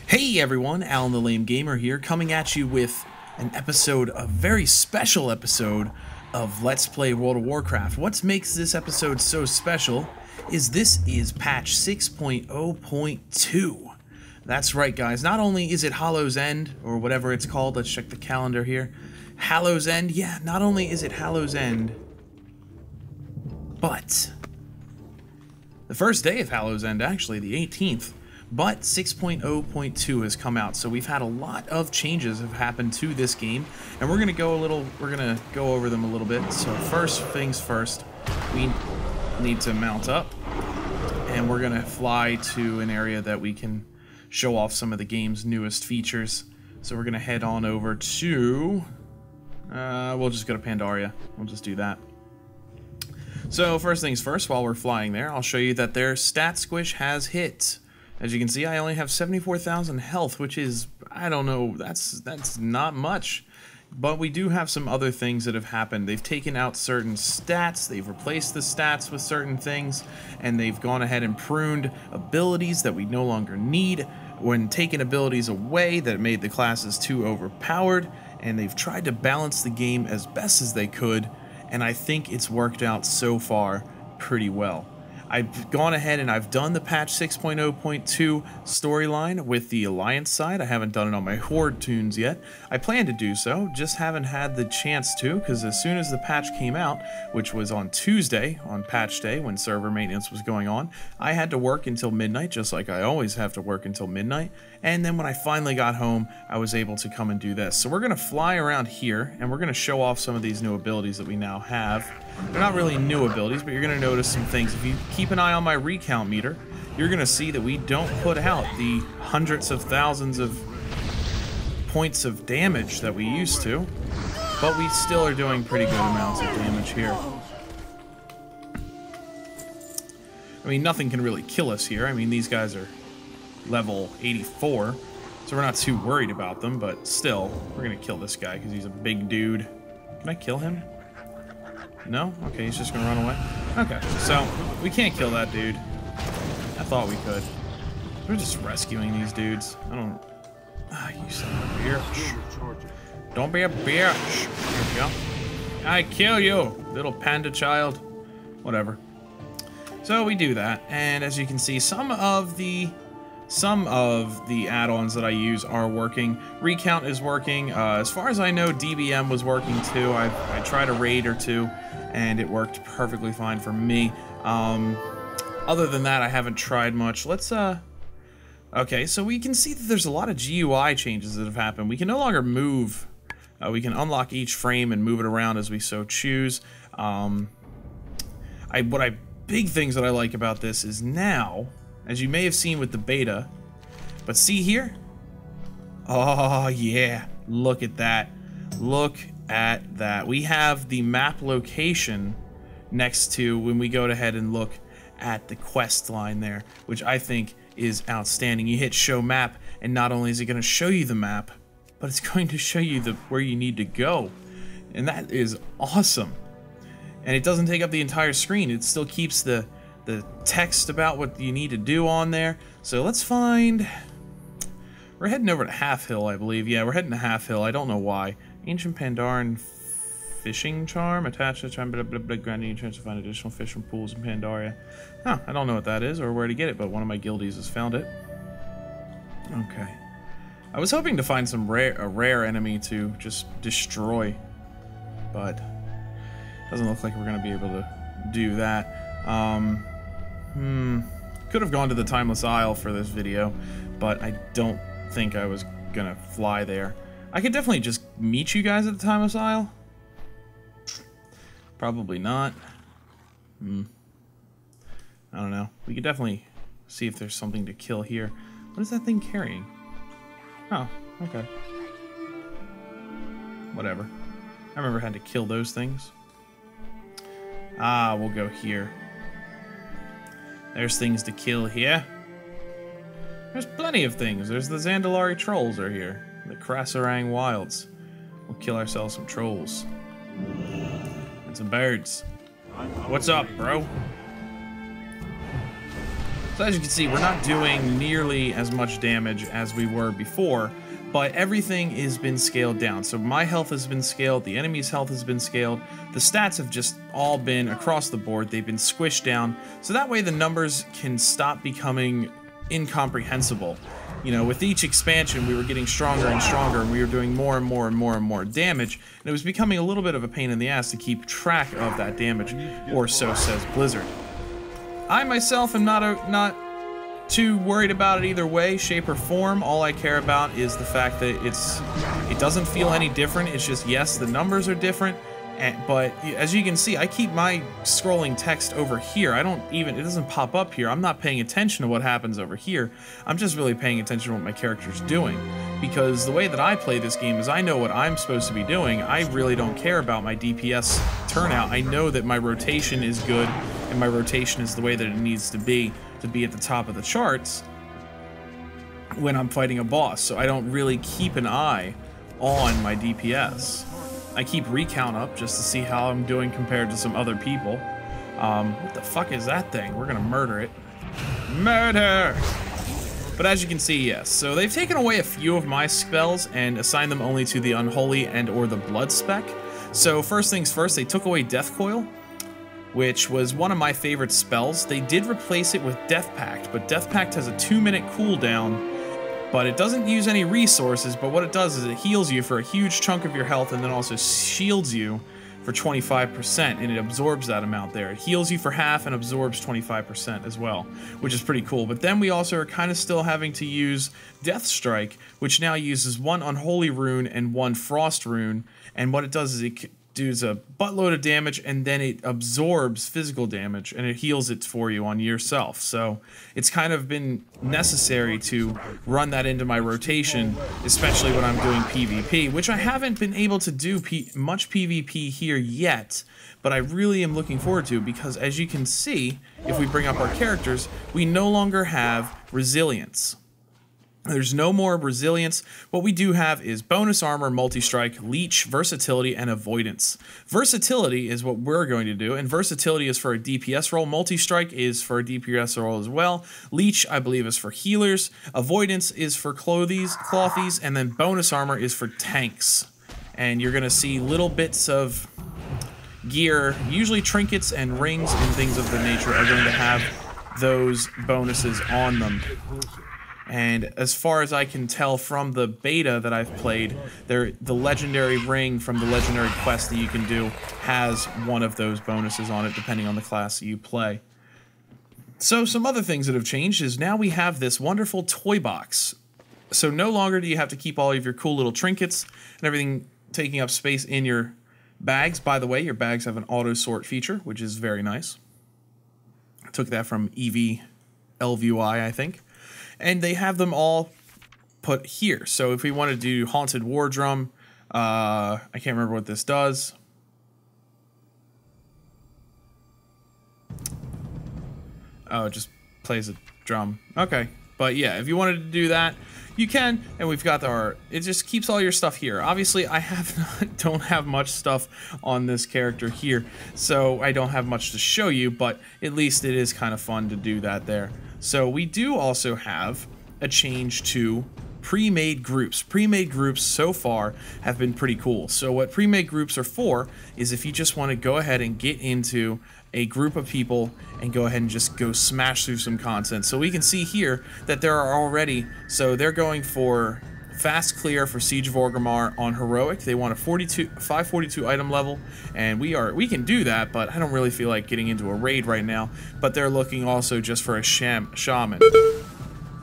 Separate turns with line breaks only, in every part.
Hey everyone, Alan the Lame Gamer here, coming at you with an episode, a very special episode of Let's Play World of Warcraft. What makes this episode so special is this is patch 6.0.2. That's right guys, not only is it Hallow's End, or whatever it's called, let's check the calendar here. Hallow's End, yeah, not only is it Hallow's End, but the first day of Hallow's End, actually, the 18th. But 6.0.2 has come out, so we've had a lot of changes have happened to this game, and we're gonna go over them a little bit. So first things first, we need to mount up, and we're gonna fly to an area that we can show off some of the game's newest features. So we're gonna head on over to, we'll just go to Pandaria. We'll just do that. So first things first, while we're flying there, I'll show you that their stat squish has hit. As you can see, I only have 74,000 health, which is, I don't know, that's not much. But we do have some other things that have happened. They've taken out certain stats, they've replaced the stats with certain things, and they've gone ahead and pruned abilities that we no longer need, when taking abilities away that made the classes too overpowered, and they've tried to balance the game as best as they could, and I think it's worked out so far pretty well. I've gone ahead and I've done the patch 6.0.2 storyline with the Alliance side. I haven't done it on my Horde tunes yet. I plan to do so, just haven't had the chance to, because as soon as the patch came out, which was on Tuesday, on patch day, when server maintenance was going on, I had to work until midnight, just like I always have to work until midnight. And then when I finally got home, I was able to come and do this. So we're going to fly around here, and we're going to show off some of these new abilities that we now have. They're not really new abilities, but you're going to notice some things. If you keep an eye on my recount meter, you're going to see that we don't put out the hundreds of thousands of points of damage that we used to, but we still are doing pretty good amounts of damage here. I mean, nothing can really kill us here. I mean, these guys are level 84, so we're not too worried about them, but still, we're going to kill this guy because he's a big dude. Can I kill him? No? Okay, he's just gonna run away. Okay, so we can't kill that dude. I thought we could. We're just rescuing these dudes. I don't... Ah, you son of a bitch. Don't be a bitch. There we go. I kill you, little panda child. Whatever. So we do that, and as you can see, some of the add-ons that I use are working. Recount is working. As far as I know, DBM was working too. I tried a raid or two, and it worked perfectly fine for me. Other than that, I haven't tried much. Let's, okay, so we can see that there's a lot of GUI changes that have happened. We can no longer move. We can unlock each frame and move it around as we so choose. Big things that I like about this is now, as you may have seen with the beta, but see here? Oh yeah, look at that. Look at that. We have the map location next to when we go ahead and look at the quest line there, which I think is outstanding. You hit show map, and not only is it going to show you the map, but it's going to show you where you need to go. And that is awesome. And it doesn't take up the entire screen. It still keeps the text about what you need to do on there. So let's find... We're heading over to Half Hill, I believe. Yeah, we're heading to Half Hill. I don't know why. Ancient Pandaran fishing charm. Attached to the charm, granting you a chance to find additional fish from pools in Pandaria. Huh, I don't know what that is or where to get it, but one of my guildies has found it. Okay. I was hoping to find a rare enemy to just destroy, but doesn't look like we're going to be able to do that. Could have gone to the Timeless Isle for this video, but I don't think I was gonna fly there. I could definitely just meet you guys at the Timeless Isle. Probably not. I don't know. We could definitely see if there's something to kill here. What is that thing carrying? Oh, okay. Whatever. I remember I had to kill those things. Ah, we'll go here. There's things to kill here. There's plenty of things. There's the Zandalari trolls are here. The Krasarang wilds. We'll kill ourselves some trolls. And some birds. What's up, bro? So as you can see, we're not doing nearly as much damage as we were before, but everything has been scaled down. So my health has been scaled, the enemy's health has been scaled, the stats have just all been across the board, they've been squished down, so that way the numbers can stop becoming incomprehensible. You know, with each expansion, we were getting stronger and stronger, and we were doing more and more and more and more damage, and it was becoming a little bit of a pain in the ass to keep track of that damage, or so says Blizzard. I myself am not too worried about it either way, shape, or form. All I care about is the fact that it doesn't feel any different. It's just, yes, the numbers are different, but as you can see, I keep my scrolling text over here. It doesn't pop up here. I'm not paying attention to what happens over here. I'm just really paying attention to what my character's doing, because the way that I play this game is I know what I'm supposed to be doing. I really don't care about my DPS turnout. I know that my rotation is good, and my rotation is the way that it needs to be at the top of the charts when I'm fighting a boss, so I don't really keep an eye on my DPS. I keep recount up just to see how I'm doing compared to some other people. What the fuck is that thing? We're gonna murder it. Murder! But as you can see, yes, so they've taken away a few of my spells and assigned them only to the Unholy and or the Blood Spec. So first things first, they took away Death Coil, which was one of my favorite spells. They did replace it with Death Pact, but Death Pact has a 2-minute cooldown, but it doesn't use any resources, but what it does is it heals you for a huge chunk of your health and then also shields you for 25%, and it absorbs that amount there. It heals you for half and absorbs 25% as well, which is pretty cool. But then we also are kind of still having to use Death Strike, which now uses 1 Unholy Rune and 1 Frost Rune, and what it does is it does a buttload of damage, and then it absorbs physical damage, and it heals it for you on yourself. So it's kind of been necessary to run that into my rotation, especially when I'm doing PvP, which I haven't been able to do much PvP here yet, but I really am looking forward to, because as you can see, if we bring up our characters, we no longer have resilience. There's no more resilience. What we do have is bonus armor, multi-strike, leech, versatility, and avoidance. Versatility is what we're going to do, and versatility is for a DPS role. Multi-strike is for a DPS role as well. Leech, I believe, is for healers. Avoidance is for clothies, and then bonus armor is for tanks. And you're going to see little bits of gear, usually trinkets and rings and things of the nature, are going to have those bonuses on them. And as far as I can tell from the beta that I've played, the legendary ring from the legendary quest that you can do has one of those bonuses on it, depending on the class that you play. So some other things that have changed is now we have this wonderful toy box. So no longer do you have to keep all of your cool little trinkets and everything taking up space in your bags. By the way, your bags have an auto sort feature, which is very nice. I took that from EV LVUI, I think. And they have them all put here. So if we want to do Haunted War Drum, I can't remember what this does. Oh, it just plays a drum. Okay. But yeah, if you wanted to do that, you can. And we've got it just keeps all your stuff here. Obviously, I don't have much stuff on this character here, so I don't have much to show you, but at least it is kind of fun to do that there. So we do also have a change to pre-made groups. Pre-made groups so far have been pretty cool. So what pre-made groups are for is if you just want to go ahead and get into a group of people and go ahead and just go smash through some content. So we can see here that there are already, so they're going for fast clear for Siege of Orgrimmar on heroic. They want a 542 item level, and we can do that, but I don't really feel like getting into a raid right now. But they're looking also just for a shaman.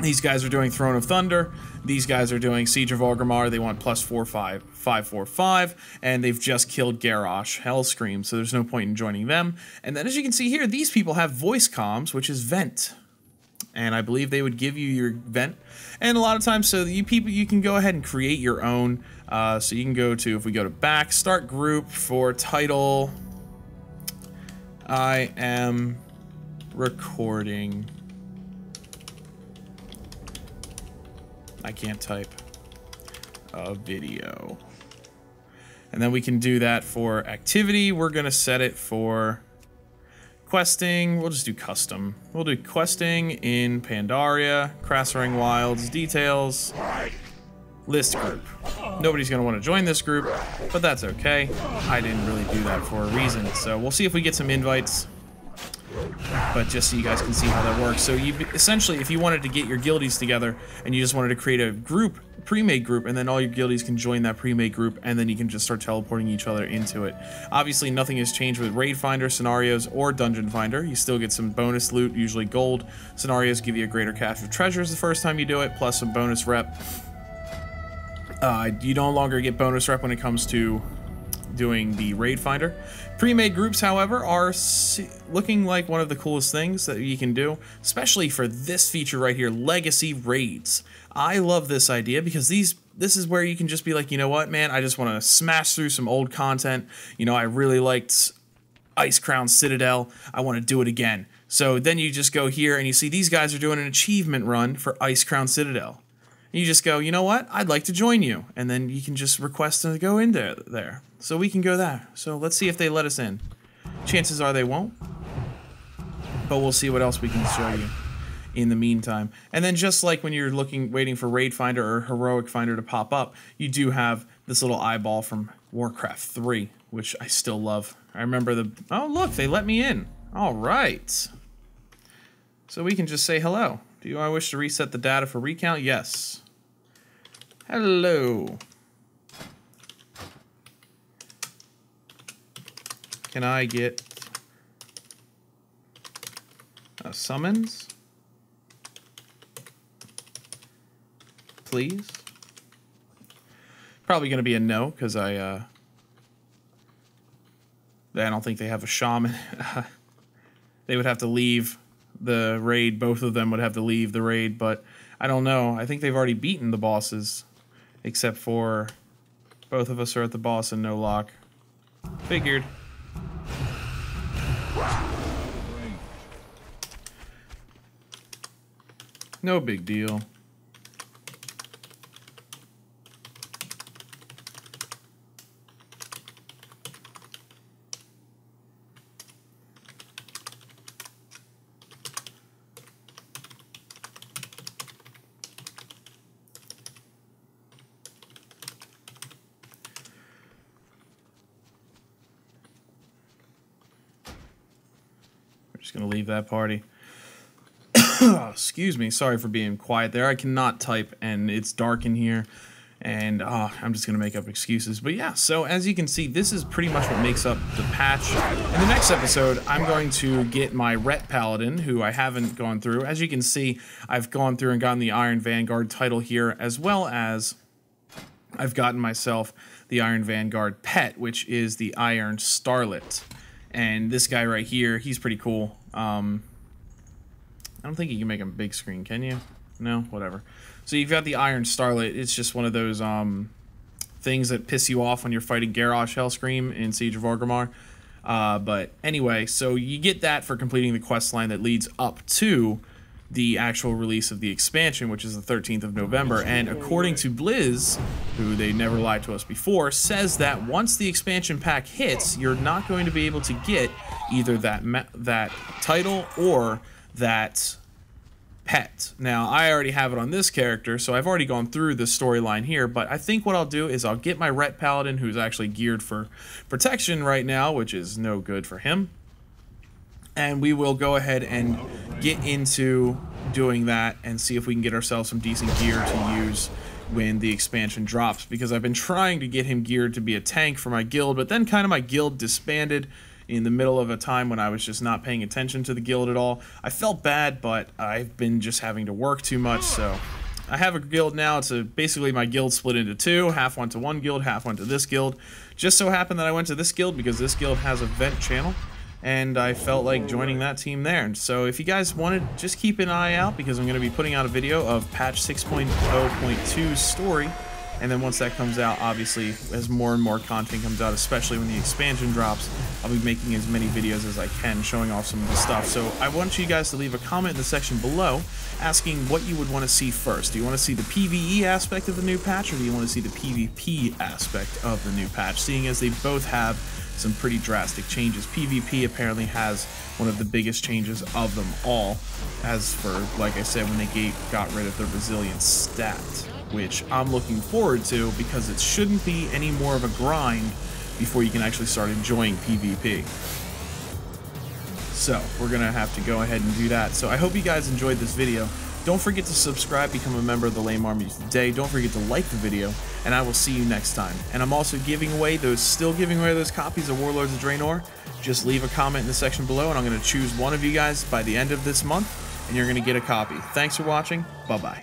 These guys are doing Throne of Thunder. These guys are doing Siege of Orgrimmar. They want plus 545, and they've just killed Garrosh, Hellscream, so there's no point in joining them. And then as you can see here, these people have voice comms, which is vent. And I believe they would give you your vent. And a lot of times, so you can go ahead and create your own. So you can go to, if we go to back, start group for title, I am recording. I can't type a video. And then we can do that for activity. We're going to set it for Questing, we'll just do custom. We'll do questing in Pandaria, Crassaring Wilds, details, list group. Nobody's going to want to join this group, but that's okay. I didn't really do that for a reason, so we'll see if we get some invites. But just so you guys can see how that works. So you essentially, if you wanted to get your guildies together and you just wanted to create a group, pre-made group, and then all your guildies can join that pre-made group, and then you can just start teleporting each other into it. Obviously, nothing has changed with Raid Finder, Scenarios, or Dungeon Finder. You still get some bonus loot, usually gold. Scenarios give you a greater cache of treasures the first time you do it, plus some bonus rep. You no longer get bonus rep when it comes to doing the Raid Finder. Pre-made groups, however, are looking like one of the coolest things that you can do, especially for this feature right here, Legacy Raids. I love this idea because this is where you can just be like, you know what, man, I just want to smash through some old content. You know, I really liked Icecrown Citadel. I want to do it again. So then you just go here and you see these guys are doing an achievement run for Icecrown Citadel. And you just go, you know what, I'd like to join you. And then you can just request to go in there. So we can go there. So let's see if they let us in. Chances are they won't. But we'll see what else we can show you in the meantime. And then just like when you're waiting for Raid Finder or Heroic Finder to pop up, you do have this little eyeball from Warcraft 3, which I still love. I remember oh look, they let me in. All right. So we can just say hello. Do I wish to reset the data for recount? Yes. Hello. Can I get a summons? Please? Probably going to be a no, because I don't think they have a shaman. They would have to leave the raid. Both of them would have to leave the raid, but I don't know. I think they've already beaten the bosses, except for both of us are at the boss and no lock. Figured. No big deal. Just gonna leave that party. Excuse me, sorry for being quiet there. I cannot type and it's dark in here, and I'm just gonna make up excuses. But yeah, so as you can see, this is pretty much what makes up the patch. In the next episode, I'm going to get my Ret Paladin, who I haven't gone through. As you can see, I've gone through and gotten the Iron Vanguard title here, as well as I've gotten myself the Iron Vanguard pet, which is the Iron Starlet. And this guy right here, he's pretty cool. I don't think you can make him big screen, can you? No? Whatever. So you've got the Iron Starlet. It's just one of those things that piss you off when you're fighting Garrosh Hellscream in Siege of Orgrimmar. But anyway, so you get that for completing the quest line that leads up to the actual release of the expansion, which is the 13th of November. And according to Blizz, who they never lied to us before, says that once the expansion pack hits, you're not going to be able to get either that title or that pet. Now, I already have it on this character, so I've already gone through the storyline here, but I think what I'll do is I'll get my Ret Paladin, who's actually geared for protection right now, which is no good for him. And we will go ahead and get into doing that and see if we can get ourselves some decent gear to use when the expansion drops, because I've been trying to get him geared to be a tank for my guild, but then kind of my guild disbanded in the middle of a time when I was just not paying attention to the guild at all. I felt bad, but I've been just having to work too much, so I have a guild now. It's basically my guild split into two. Half went to one guild, half went to this guild. Just so happened that I went to this guild because this guild has a vent channel, and I felt like joining that team there. And so if you guys wanted, just keep an eye out, because I'm going to be putting out a video of patch 6.0.2 story. And then once that comes out, obviously, as more and more content comes out, especially when the expansion drops, I'll be making as many videos as I can showing off some of the stuff. So I want you guys to leave a comment in the section below asking what you would want to see first. Do you want to see the PvE aspect of the new patch, or do you want to see the PvP aspect of the new patch, seeing as they both have some pretty drastic changes. PvP apparently has one of the biggest changes of them all, as for, like I said, when they got rid of the resilience stat, which I'm looking forward to because it shouldn't be any more of a grind before you can actually start enjoying PvP. So we're gonna have to go ahead and do that. So I hope you guys enjoyed this video. Don't forget to subscribe, become a member of the Lame Army today. Don't forget to like the video, and I will see you next time. And I'm also still giving away those copies of Warlords of Draenor. Just leave a comment in the section below, and I'm going to choose one of you guys by the end of this month, and you're going to get a copy. Thanks for watching. Bye-bye.